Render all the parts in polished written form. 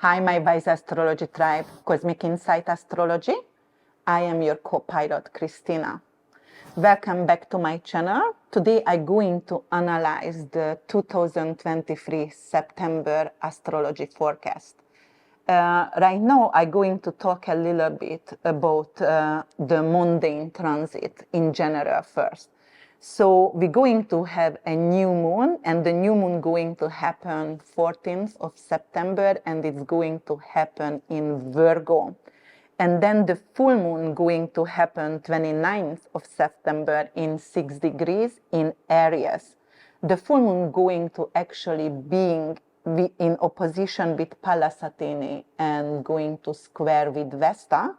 Hi, my wise astrology tribe, Cosmic Insight Astrology. I am your co-pilot, Krisztina. Welcome back to my channel. Today I'm going to analyze the 2023 September astrology forecast. Right now I'm going to talk a little bit about the mundane transit in general first. So we're going to have a new moon, and the new moon going to happen 14th of September, and it's going to happen in Virgo. And then the full moon going to happen 29th of September in 6 degrees in Aries. The full moon going to actually being in opposition with Pallas Athene and going to square with Vesta,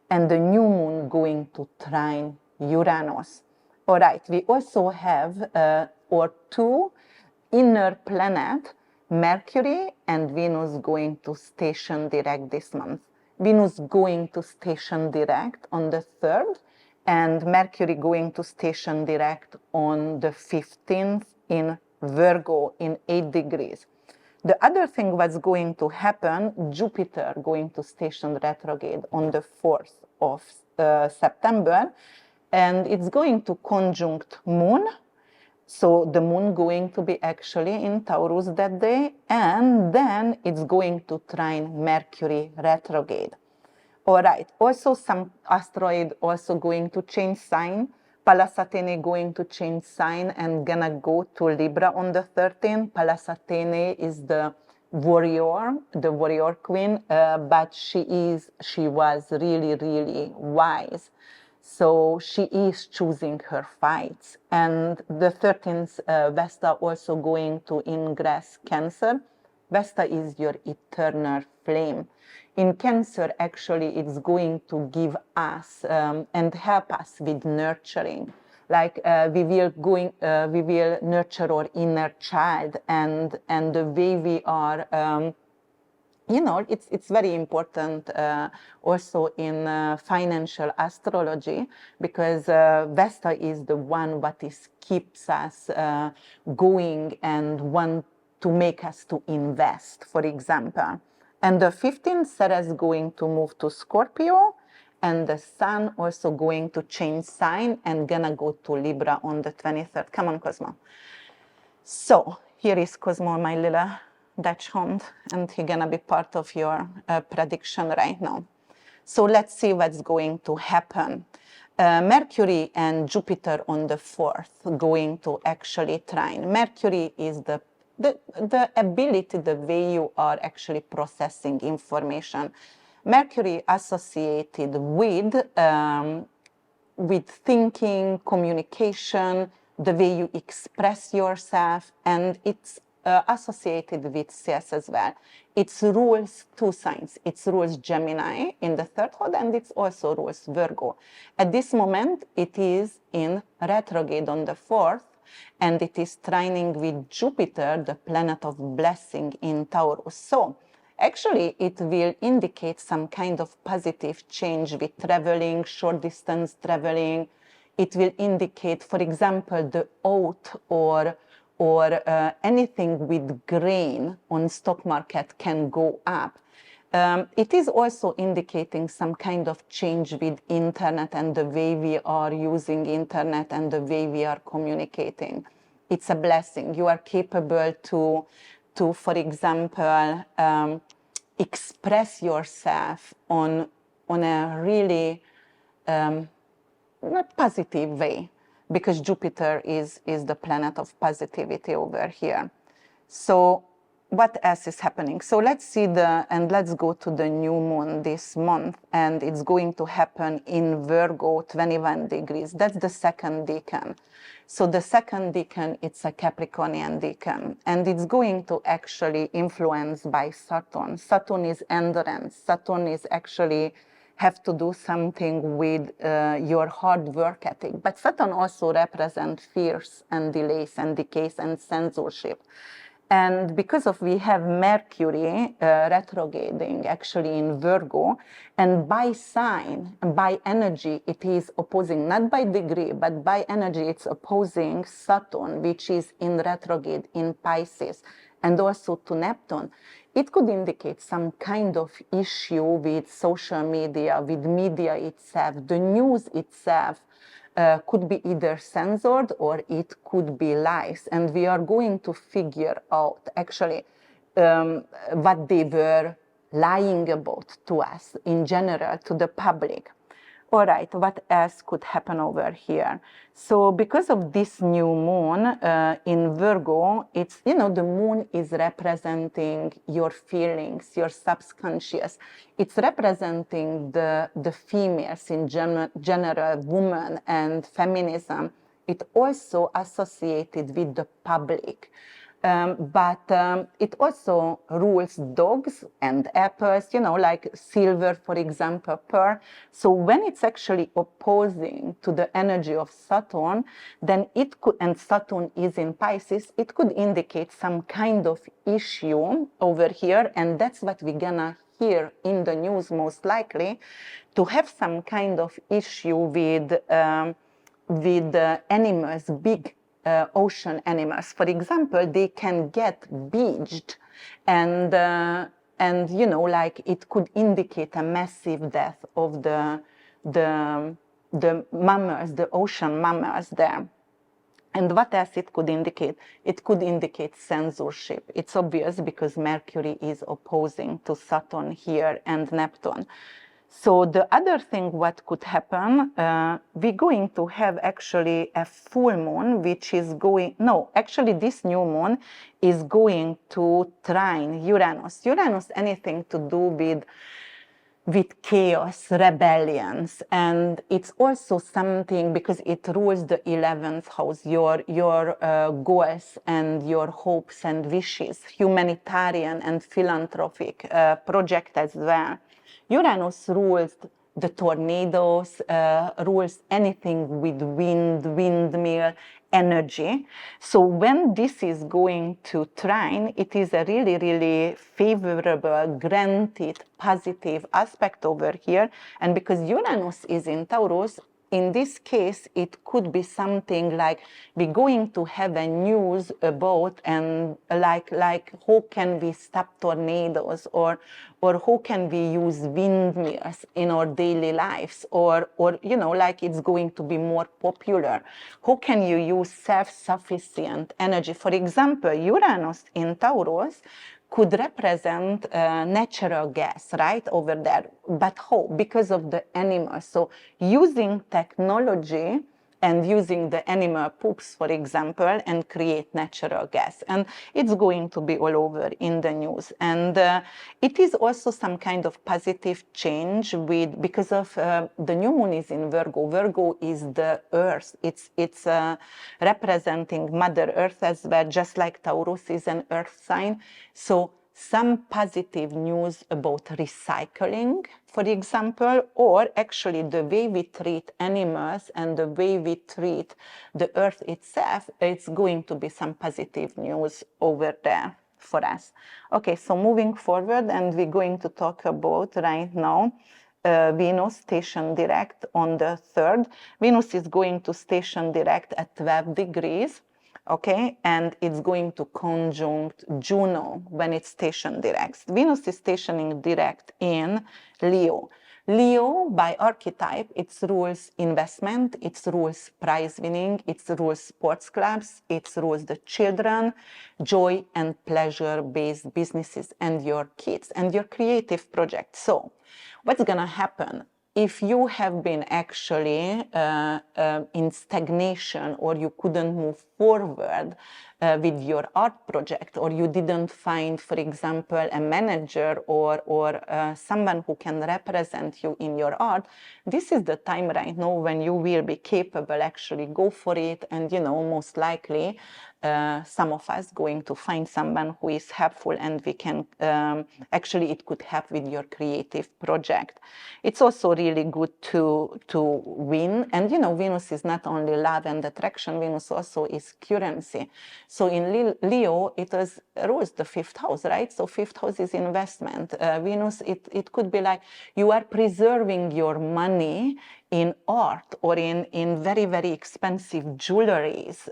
and the new moon going to trine Uranus. All right, we also have our two inner planets, Mercury and Venus, going to station direct this month. Venus going to station direct on the 3rd, and Mercury going to station direct on the 15th in Virgo in 8 degrees. The other thing was going to happen, Jupiter going to station retrograde on the 4th of September, and it's going to conjunct Moon. So the moon going to be actually in Taurus that day, and then it's going to trine Mercury retrograde. All right, also some asteroid also going to change sign. Pallas Athene going to change sign and gonna go to Libra on the 13th. Pallas Athene is the warrior queen, but she was really wise. So she is choosing her fights. And the 13th, Vesta also going to ingress Cancer. Vesta is your eternal flame. In Cancer, actually, it's going to give us and help us with nurturing. Like we will nurture our inner child, and the way we are. You know, it's very important also in financial astrology, because Vesta is the one what keeps us going and want to make us to invest, for example. And the 15th, Ceres going to move to Scorpio, and the Sun also going to change sign and gonna go to Libra on the 23rd. Come on, Cosmo. So here is Cosmo, my little Dutch hound, and he's gonna be part of your prediction right now. So let's see what's going to happen. Mercury and Jupiter on the 4th going to actually trine. Mercury is the ability, the way you are actually processing information. Mercury associated with thinking, communication, the way you express yourself, and it's associated with sales as well. It rules two signs. It rules Gemini in the 3rd house, and it also rules Virgo. At this moment, it is in retrograde on the 4th, and it is trining with Jupiter, the planet of blessing in Taurus. So actually, it will indicate some kind of positive change with traveling, short distance traveling. It will indicate, for example, the oat or anything with grain on stock market can go up. It is also indicating some kind of change with internet and the way we are using internet and the way we are communicating. It's a blessing. You are capable to for example, express yourself on a really not positive way, because Jupiter is the planet of positivity over here. So what else is happening? So let's see let's go to the new moon this month, and it's going to happen in Virgo, 21 degrees. That's the 2nd decan. So the 2nd decan, it's a Capricornian decan, and it's going to actually influenced by Saturn. Saturn is endurance. Saturn is actually have to do something with your hard work ethic. But Saturn also represents fears and delays and decays and censorship. And because of we have Mercury retrograding actually in Virgo, and by sign, by energy, it is opposing, not by degree, but by energy, it's opposing Saturn, which is in retrograde in Pisces, and also to Neptune. it could indicate some kind of issue with social media, with media itself. The news itself could be either censored or it could be lies. And we are going to figure out actually what they were lying about to us in general, to the public. All right, what else could happen over here? So because of this new moon in Virgo, it's, you know, the moon is representing your feelings, your subconscious. It's representing the females in general, women and feminism. It also associated with the public. But it also rules dogs and apples, you know, like silver, for example, pearl. So when it's actually opposing to the energy of Saturn, then it could, and Saturn is in Pisces, it could indicate some kind of issue over here. And that's what we're gonna hear in the news most likely, to have some kind of issue with animals, big ocean animals. For example, they can get beached, and you know, like it could indicate a massive death of the mammals, the ocean mammals there. And what else it could indicate? It could indicate censorship. It's obvious because Mercury is opposing to Saturn here and Neptune. So the other thing what could happen, we're going to have actually a full moon, which is going, no, actually this new moon is going to trine Uranus. Uranus, anything to do with chaos, rebellions, and it's also something because it rules the 11th house, your goals and your hopes and wishes, humanitarian and philanthropic project as well. Uranus rules the tornadoes, rules anything with wind, windmill, energy. So when this is going to trine, it is a really, really favorable, granted, positive aspect over here. And because Uranus is in Taurus, in this case, it could be something like we're going to have a news about and like how can we stop tornadoes, or how can we use windmills in our daily lives, or you know, like it's going to be more popular. How can you use self-sufficient energy? For example, Uranus in Taurus could represent natural gas, right, over there. But how? Because of the animals. So using technology and using the animal poops, for example, and create natural gas. And it's going to be all over in the news. And it is also some kind of positive change because of the new moon is in Virgo. Virgo is the earth. It's representing Mother Earth as well, just like Taurus is an earth sign. So some positive news about recycling, for example, or actually the way we treat animals and the way we treat the earth itself, it's going to be some positive news over there for us. Okay, so moving forward, and we're going to talk about right now Venus station direct on the 3rd. Venus is going to station direct at 12 degrees. Okay, and it's going to conjunct Juno when it's stationed direct. Venus is stationing direct in Leo. Leo, by archetype, it rules investment, it rules prize winning, it rules sports clubs, it rules the children, joy and pleasure-based businesses, and your kids, and your creative projects. So, what's gonna happen? If you have been actually in stagnation, or you couldn't move forward with your art project, or you didn't find, for example, a manager or someone who can represent you in your art, this is the time right now when you will be capable, actually go for it, and you know, most likely some of us going to find someone who is helpful, and we can actually, it could help with your creative project. It's also really good to win, and you know, Venus is not only love and attraction, Venus also is currency. So in Leo, it rules the 5th house, right? So 5th house is investment. Venus, it could be like you are preserving your money in art or in very, very expensive jewelries.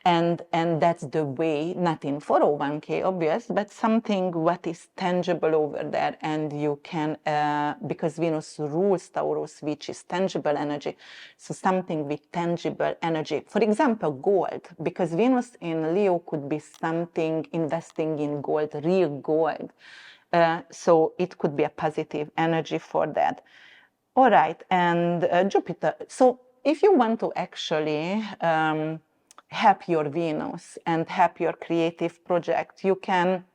And that's the way, not in 401k, obvious, but something what is tangible over there. And you can, because Venus rules Taurus, which is tangible energy, so something with tangible energy. For example, gold, because Venus in Leo could be something investing in gold, real gold. So it could be a positive energy for that. All right, and Jupiter. So if you want to actually help your Venus and help your creative project, you can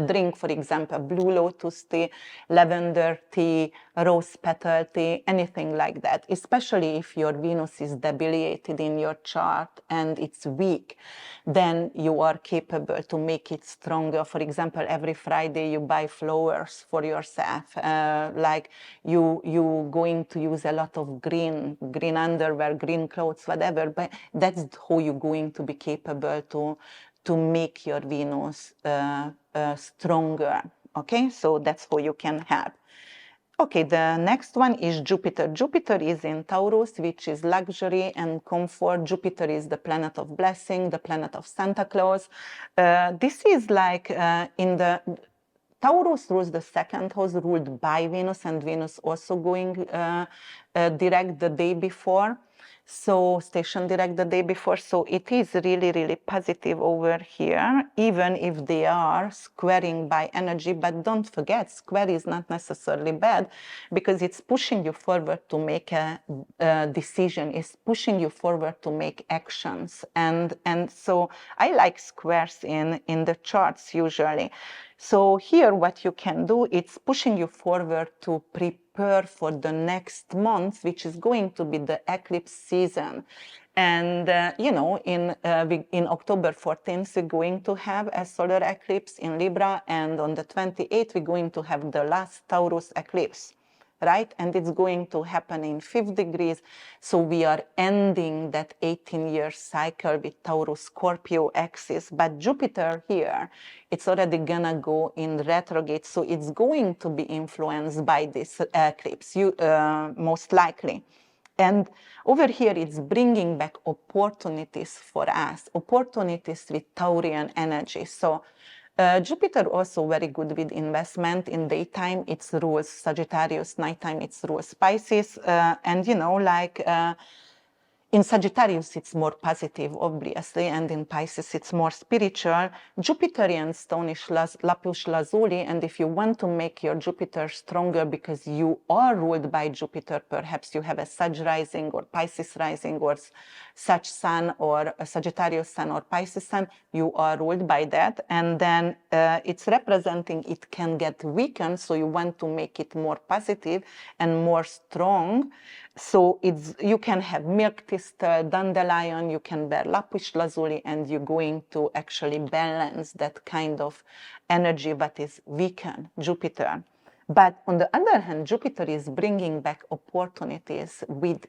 drink, for example, blue lotus tea, lavender tea, rose petal tea, anything like that, especially if your Venus is debilitated in your chart and it's weak, then you are capable to make it stronger. For example, every Friday you buy flowers for yourself, like you going to use a lot of green underwear, green clothes, whatever, but that's how you're going to be capable to make your Venus stronger. Okay, so that's how you can help. Okay, the next one is Jupiter. Jupiter is in Taurus, which is luxury and comfort. Jupiter is the planet of blessing, the planet of Santa Claus. This is like in the Taurus rules the second house, ruled by Venus, and Venus also going direct the day before. So station direct the day before, so it is really, really positive over here, even if they are squaring by energy. But don't forget, square is not necessarily bad, because it's pushing you forward to make a decision, it's pushing you forward to make actions. And so I like squares in the charts usually. So here what you can do, it's pushing you forward to prepare for the next month, which is going to be the eclipse season. And, you know, in October 14th, we're going to have a solar eclipse in Libra, and on the 28th, we're going to have the last Taurus eclipse. Right? And it's going to happen in 5 degrees. So we are ending that 18-year cycle with Taurus Scorpio axis. But Jupiter here, it's already gonna go in retrograde. So it's going to be influenced by this eclipse, most likely. And over here, it's bringing back opportunities for us, opportunities with Taurian energy. So Jupiter also very good with investment. In daytime, it's rules Sagittarius, nighttime, it's rules Pisces. And, you know, like in Sagittarius, it's more positive, obviously, and in Pisces, it's more spiritual. Jupiterian stone is lapis lazuli, and if you want to make your Jupiter stronger because you are ruled by Jupiter, perhaps you have a Sag rising or Pisces rising or Sag sun or a Sagittarius sun or Pisces sun, you are ruled by that, and then it's representing it can get weakened, so you want to make it more positive and more strong. So you can have milk thistle, dandelion, you can bear lapis lazuli, and you're going to actually balance that kind of energy that is weakened, Jupiter. But on the other hand, Jupiter is bringing back opportunities with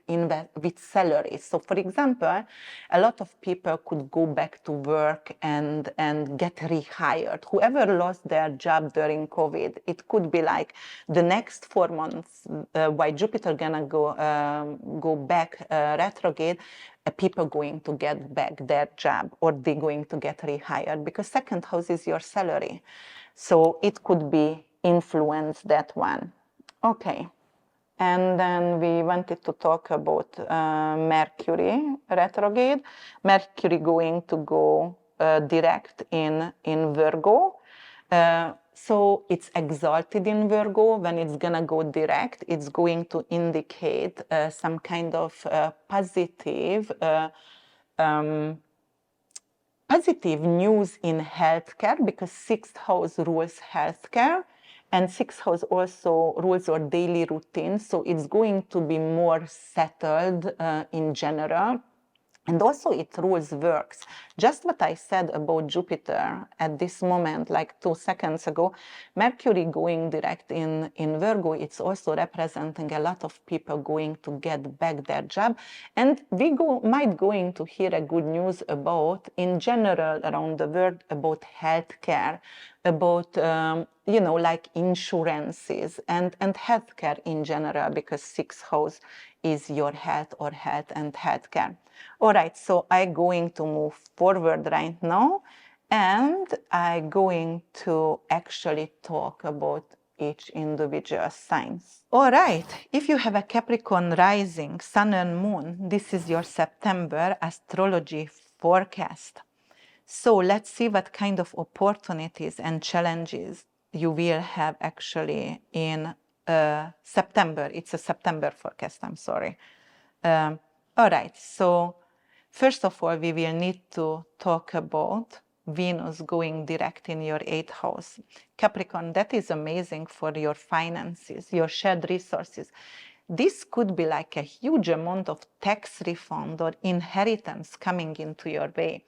salaries. So for example, a lot of people could go back to work and get rehired. Whoever lost their job during COVID, it could be like the next 4 months, while Jupiter gonna go back retrograde, people going to get back their job, or they're going to get rehired, because second house is your salary. So it could be influence that one. Okay, and then we wanted to talk about Mercury retrograde. Mercury going to go direct in Virgo. So it's exalted in Virgo. When it's gonna go direct, it's going to indicate some kind of positive news in healthcare, because 6th house rules healthcare, and 6th house also rules our daily routine. So it's going to be more settled in general. And also it rules works. Just what I said about Jupiter at this moment, like 2 seconds ago, Mercury going direct in Virgo, it's also representing a lot of people going to get back their job. And we might going to hear a good news about, in general around the world, about healthcare, about, you know, like insurances and healthcare in general, because 6th house is your health or health and healthcare. All right, so I'm going to move forward right now, and I'm going to actually talk about each individual signs. All right, if you have a Capricorn rising, sun and moon, this is your September astrology forecast. So let's see what kind of opportunities and challenges you will have actually in September. It's a September forecast, I'm sorry. All right, so first of all, we will need to talk about Venus going direct in your 8th house. Capricorn, that is amazing for your finances, your shared resources. This could be like a huge amount of tax refund or inheritance coming into your way.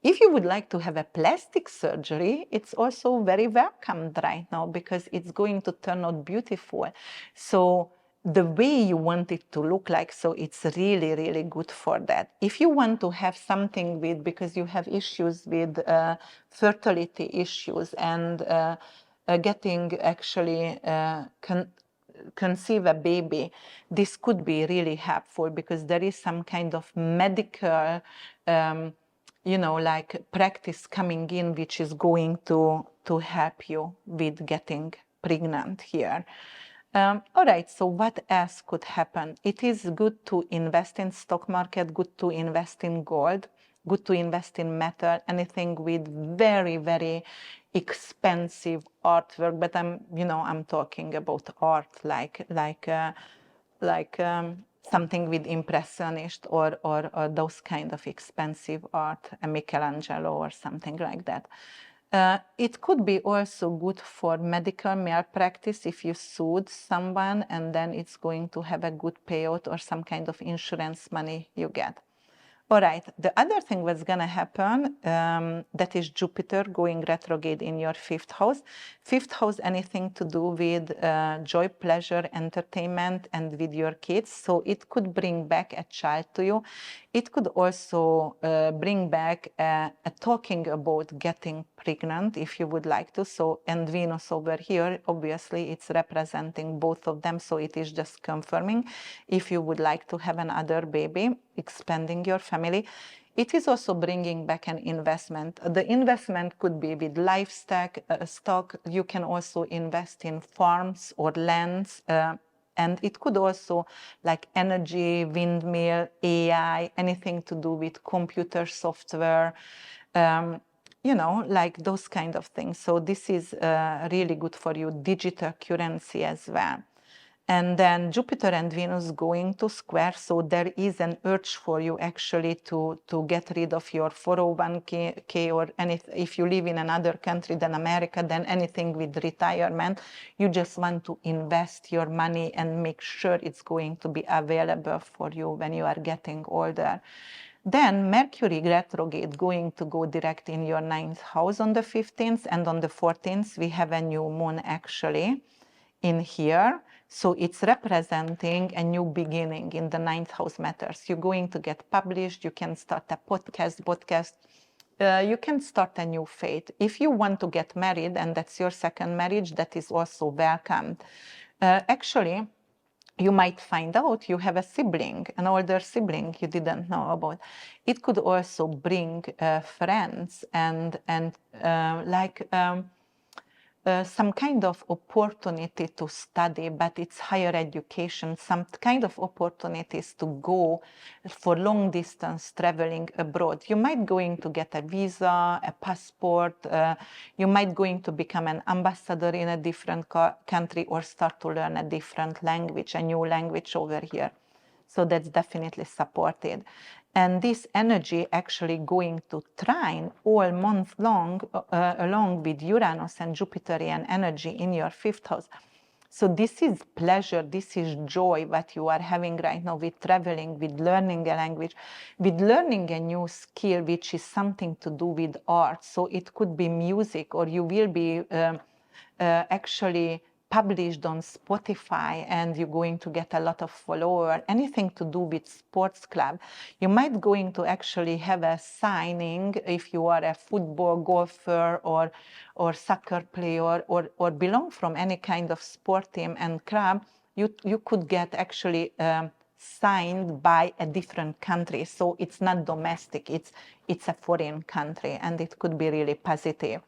If you would like to have a plastic surgery, it's also very welcomed right now, because it's going to turn out beautiful. So the way you want it to look like, so it's really, really good for that. If you want to have something with, because you have issues with fertility issues and getting actually conceive a baby, this could be really helpful, because there is some kind of medical you know, like practice coming in, which is going to help you with getting pregnant here. All right, so what else could happen? It is good to invest in stock market, good to invest in gold, good to invest in metal, anything with very, very expensive artwork. But I'm talking about art like something with impressionist or those kind of expensive art, a Michelangelo or something like that. It could be also good for medical malpractice if you sued someone, and then it's going to have a good payout or some kind of insurance money you get. All right, the other thing that's going to happen, that is Jupiter going retrograde in your 5th house. 5th house, anything to do with joy, pleasure, entertainment, and with your kids. So it could bring back a child to you. It could also bring back a talking about getting pregnant if you would like to. So, and Venus over here, obviously it's representing both of them. So it is just confirming if you would like to have another baby, expanding your family. It is also bringing back an investment. The investment could be with livestock, stock. You can also invest in farms or lands. And it could also like energy, windmill, AI, anything to do with computer software, you know, like those kind of things. So this is really good for you, digital currency as well. And then Jupiter and Venus going to square, so there is an urge for you actually to get rid of your 401k or anything. If you live in another country than America, then anything with retirement, you just want to invest your money and make sure it's going to be available for you when you are getting older. Then Mercury retrograde going to go direct in your 9th house on the 15th, and on the 14th we have a new moon actually in here. So it's representing a new beginning in the 9th house matters. You're going to get published, you can start a podcast, you can start a new fate. If you want to get married and that's your second marriage, that is also welcome. Actually, you might find out you have a sibling, an older sibling you didn't know about. It could also bring friends and some kind of opportunity to study, but it's higher education, some kind of opportunities to go for long distance traveling abroad. You might going to get a visa, a passport, you might going to become an ambassador in a different country or start to learn a different language, a new language over here. So that's definitely supported. And this energy actually going to trine all month long along with Uranus and Jupiterian energy in your 5th house. So this is pleasure, this is joy what you are having right now with traveling, with learning a language, with learning a new skill, which is something to do with art. So it could be music, or you will be actually published on Spotify and you're going to get a lot of followers, anything to do with sports club. You might going to actually have a signing if you are a football golfer or soccer player or belong from any kind of sport team and club. You could get actually signed by a different country. So it's not domestic, it's a foreign country, and it could be really positive.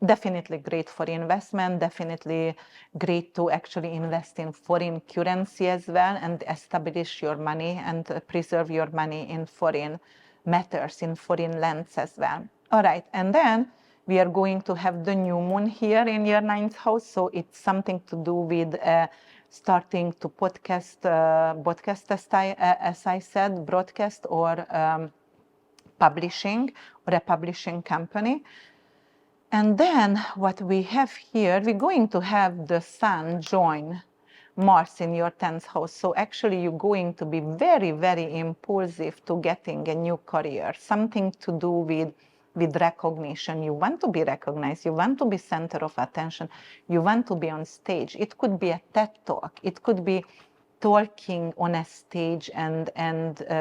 Definitely great for investment, definitely great to actually invest in foreign currency as well and establish your money and preserve your money in foreign matters, in foreign lands as well. All right, and then we are going to have the new moon here in your 9th house, so it's something to do with starting to podcast as I said, broadcast or publishing or a publishing company. And then what we have here, we're going to have the sun join Mars in your 10th house. So actually you're going to be very, very impulsive to getting a new career, something to do with recognition. You want to be recognized, you want to be center of attention, you want to be on stage. It could be a TED Talk, it could be talking on a stage and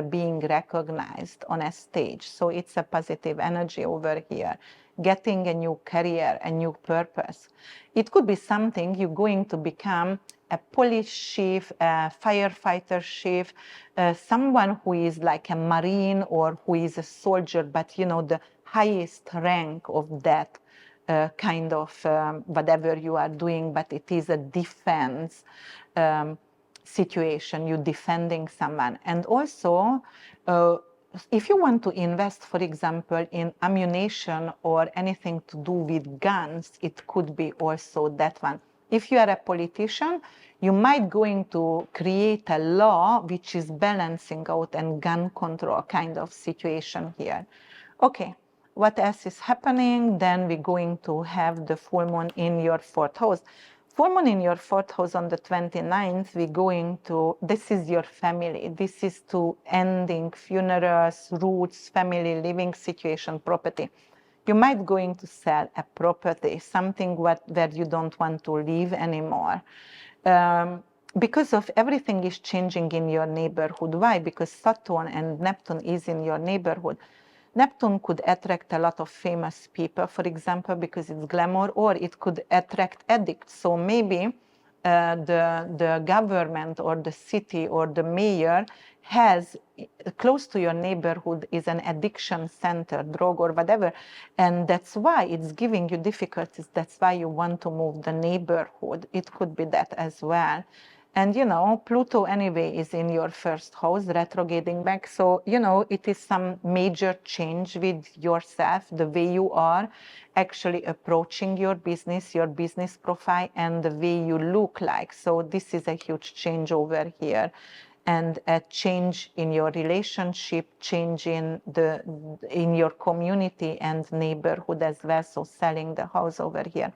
being recognized on a stage. So it's a positive energy over here. Getting a new career, a new purpose. It could be something you're going to become a police chief, a firefighter chief, someone who is like a marine or who is a soldier, but you know, the highest rank of that kind of whatever you are doing, but it is a defense situation, you're defending someone. And also, if you want to invest, for example, in ammunition or anything to do with guns, it could be also that one. If you are a politician, you might going to create a law which is balancing out and gun control kind of situation here. Okay, what else is happening? Then we're going to have the full moon in your 4th house. Full moon in your 4th house on the 29th, we're going to, this is your family. This is to ending funerals, roots, family, living situation, property. You might going to sell a property, something where you don't want to live anymore. Because of everything is changing in your neighborhood. Why? Because Saturn and Neptune is in your neighborhood. Neptune could attract a lot of famous people, for example, because it's glamour, or it could attract addicts. So maybe the government or the city or the mayor has close to your neighborhood is an addiction center, drug or whatever, and that's why it's giving you difficulties. That's why you want to move the neighborhood. It could be that as well. And, you know, Pluto anyway is in your 1st house, retrograding back. So, you know, it is some major change with yourself, the way you are actually approaching your business profile, and the way you look like. So this is a huge change over here. And a change in your relationship, change in your community and neighborhood as well. So selling the house over here.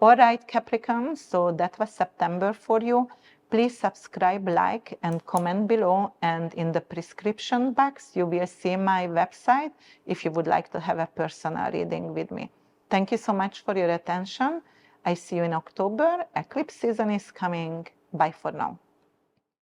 All right, Capricorn, so that was September for you. Please subscribe, like, and comment below. And in the prescription box, you will see my website if you would like to have a personal reading with me. Thank you so much for your attention. I see you in October. Eclipse season is coming. Bye for now.